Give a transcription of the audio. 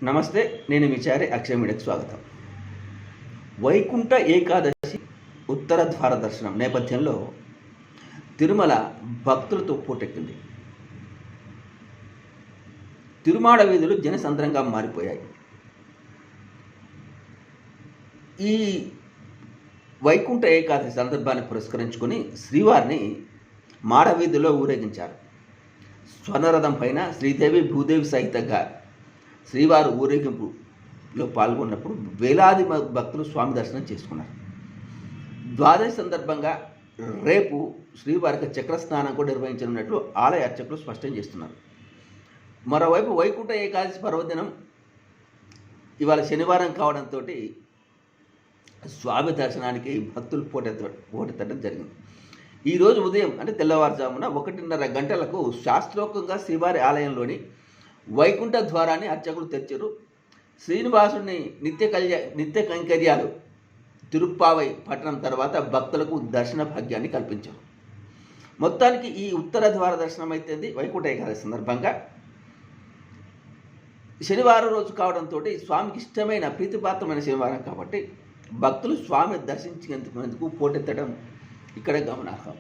నమస్తే, నేను విచారి అక్షయ మీడియాకు స్వాగతం. వైకుంఠ ఏకాదశి ఉత్తర ద్వార దర్శనం నేపథ్యంలో తిరుమల భక్తులతో పోటెక్కింది. తిరుమాడ వీధులు జనసంద్రంగా మారిపోయాయి. ఈ వైకుంఠ ఏకాదశి సందర్భాన్ని పురస్కరించుకొని శ్రీవారిని మాడవీధిలో ఊరేగించారు. స్వర్ణరథం పైన శ్రీదేవి భూదేవి సహితంగా శ్రీవారు ఊరేగింపులో పాల్గొన్నప్పుడు వేలాది భక్తులు స్వామి దర్శనం చేసుకున్నారు. ద్వాదశి సందర్భంగా రేపు శ్రీవారికి చక్రస్నానం కూడా నిర్వహించనున్నట్లు ఆలయ అర్చకులు స్పష్టం చేస్తున్నారు. మరోవైపు వైకుంఠ ఏకాదశి పర్వదినం ఇవాళ శనివారం కావడంతో స్వామి దర్శనానికి భక్తులు పోటెత్తడం జరిగింది. ఈరోజు ఉదయం అంటే తెల్లవారుజామున 1:30 గంటలకు శాస్త్రోక్తంగా శ్రీవారి ఆలయంలోని వైకుంఠ ద్వారాన్ని అర్చకులు తెచ్చారు. శ్రీనివాసుని నిత్య కైంకర్యాలు తిరుప్పావై పట్టణం తర్వాత భక్తులకు దర్శన భాగ్యాన్ని కల్పించారు. మొత్తానికి ఈ ఉత్తర ద్వార దర్శనం అయితే వైకుంఠ ఏకాదశి సందర్భంగా శనివారం రోజు కావడంతో స్వామికి ఇష్టమైన ప్రీతిపాత్రమైన శనివారం కాబట్టి భక్తులు స్వామి దర్శించేందుకు పోటెత్తడం ఇక్కడ గమనార్హం.